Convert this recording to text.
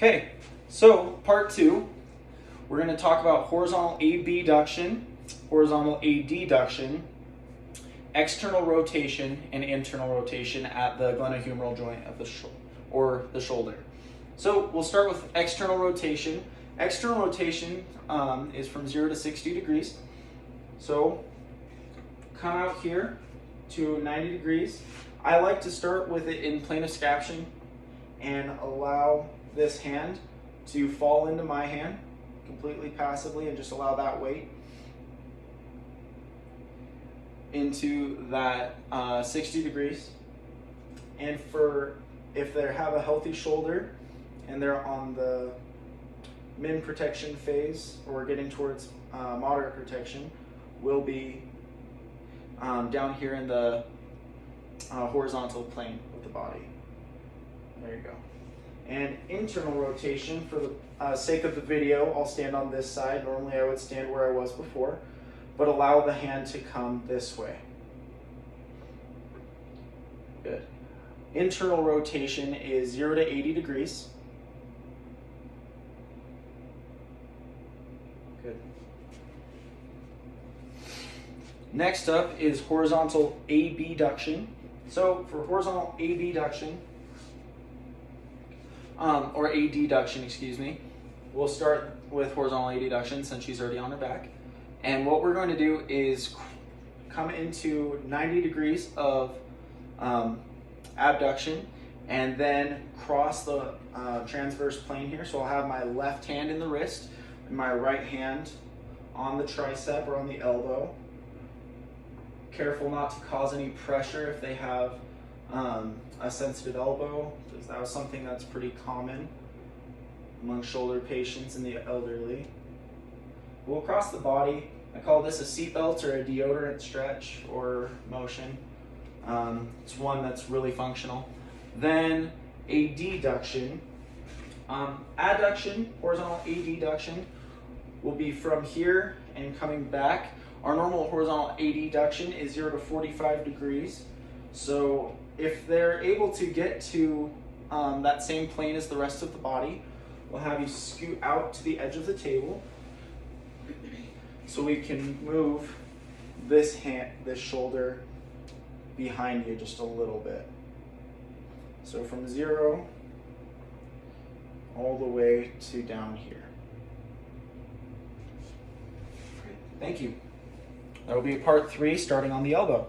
Okay, so part 2, we're going to talk about horizontal abduction, horizontal adduction, external rotation, and internal rotation at the glenohumeral joint of the the shoulder. So we'll start with external rotation. External rotation is from 0 to 60 degrees. So come out here to 90 degrees. I like to start with it in plane of scaption and allow this hand to fall into my hand completely passively and just allow that weight into that 60 degrees. And for if they have a healthy shoulder and they're on the min protection phase or getting towards moderate protection, will be down here in the horizontal plane of the body. There you go. And internal rotation, for the sake of the video, I'll stand on this side. Normally I would stand where I was before, but allow the hand to come this way. Good. Internal rotation is 0 to 80 degrees. Good. Next up is horizontal abduction. So for horizontal abduction, or adduction, excuse me, we'll start with horizontal adduction since she's already on her back. And what we're going to do is come into 90 degrees of abduction and then cross the transverse plane here. So I'll have my left hand in the wrist and my right hand on the tricep or on the elbow. Careful not to cause any pressure if they have a sensitive elbow, because that was something that's pretty common among shoulder patients and the elderly. We'll cross the body. I call this a seatbelt or a deodorant stretch or motion. It's one that's really functional. Then adduction. Adduction, horizontal adduction, will be from here and coming back. Our normal horizontal adduction is 0 to 45 degrees. So if they're able to get to that same plane as the rest of the body, we'll have you scoot out to the edge of the table so we can move this shoulder behind you just a little bit. So from 0 all the way to down here. Great. Thank you. That will be part 3 starting on the elbow.